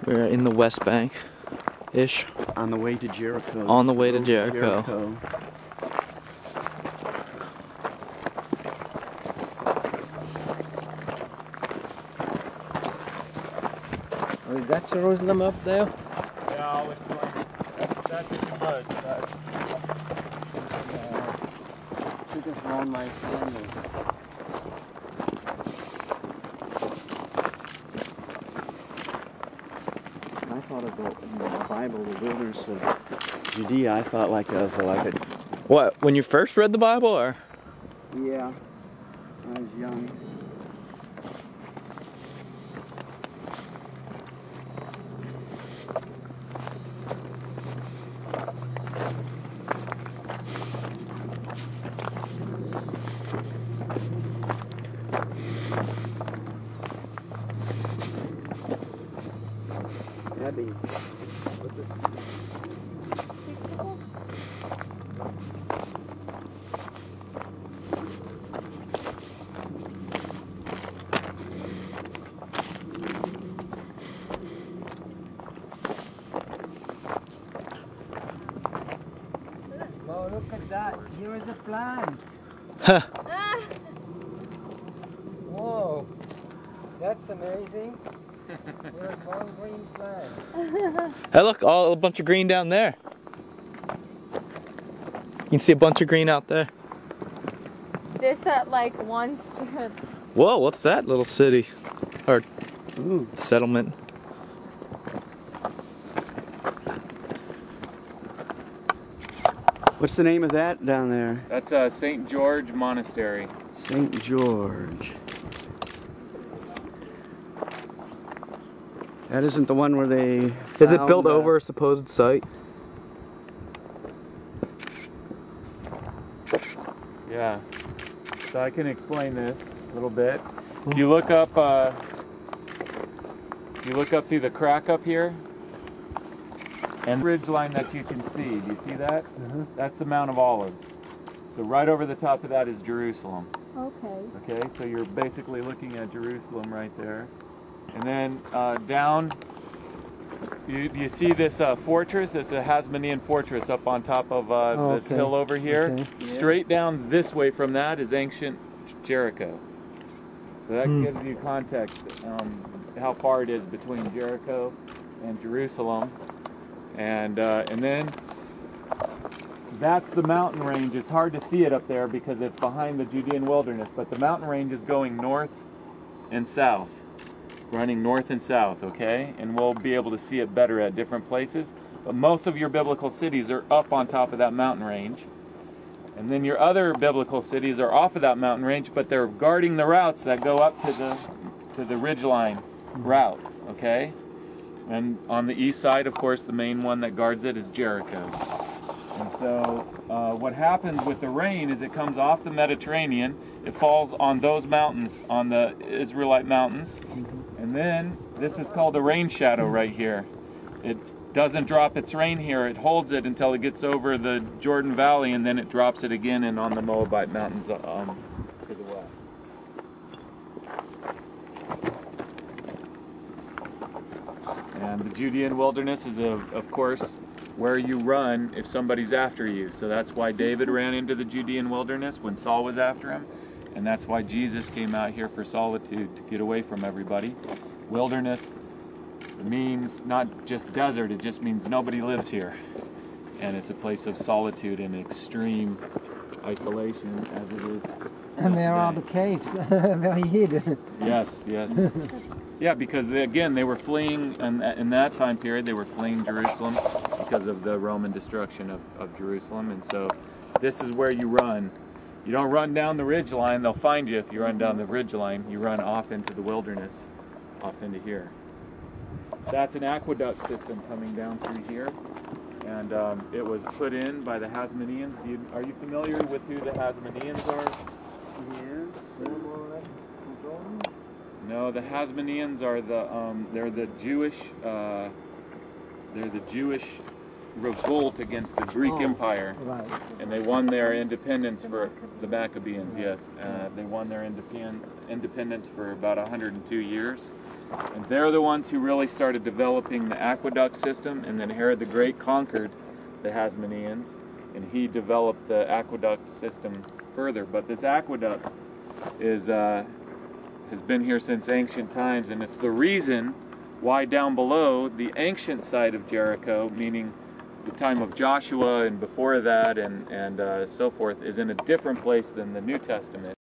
We're in the West Bank-ish. On the way to Jericho. On the way to Jericho. Oh, is that Jerusalem up there? Yeah, I'll explain. That's in the mud. Should have worn my sandals. I thought of the Bible, the wilderness of Judea. I thought like a What, when you first read the Bible, or? yeah, when I was young. Abby. Oh, look at that. Here is a plant. Whoa. That's amazing. There's one green plant. Hey, look, a bunch of green down there. You can see a bunch of green out there. Just that like one strip. Whoa, what's that little city? Or settlement? What's the name of that down there? That's St. George Monastery. St. George. That isn't the one where they Is it built over a supposed site? Yeah. So I can explain this a little bit. If you look up through the crack up here, and the ridge line that you can see, do you see that? That's the Mount of Olives. So right over the top of that is Jerusalem. Okay. Okay, so you're basically looking at Jerusalem right there. And then down, you see this fortress? It's a Hasmonean fortress up on top of this hill over here. Okay. Straight down this way from that is ancient Jericho. So that gives you context how far it is between Jericho and Jerusalem. And then that's the mountain range. It's hard to see it up there because it's behind the Judean Wilderness, but the mountain range is going north and south. Running north and south, okay? And we'll be able to see it better at different places. But most of your biblical cities are up on top of that mountain range. And then your other biblical cities are off of that mountain range, but they're guarding the routes that go up to the ridgeline route, okay? And on the east side, of course, the main one that guards it is Jericho. And so what happens with the rain is it comes off the Mediterranean, it falls on those mountains, on the Israelite mountains, and then this is called a rain shadow right here. It doesn't drop its rain here, it holds it until it gets over the Jordan Valley, and then it drops it again and on the Moabite mountains to the west. And the Judean Wilderness is, of course, where you run if somebody's after you. So that's why David ran into the Judean Wilderness when Saul was after him. And that's why Jesus came out here for solitude, to get away from everybody. Wilderness means not just desert, it just means nobody lives here. And it's a place of solitude and extreme isolation as it is. And there are the caves where he hid. Yes, yes. Yeah, because they were fleeing, and in that time period, they were fleeing Jerusalem because of the Roman destruction of Jerusalem. And so this is where you run. You don't run down the ridge line, they'll find you if you run down the ridge line. You run off into the wilderness, off into here. That's an aqueduct system coming down through here. And it was put in by the Hasmoneans. Are you familiar with who the Hasmoneans are? No, the Hasmoneans are they're the Jewish revolt against the Greek Empire, Right. and they won their independence for the Maccabees. Yes, they won their independence for about 102 years, And they're the ones who really started developing the aqueduct system, and then Herod the Great conquered the Hasmoneans, and he developed the aqueduct system further. But this aqueduct is has been here since ancient times, and it's the reason why down below the ancient site of Jericho, meaning the time of Joshua and before that and so forth, is in a different place than the New Testament.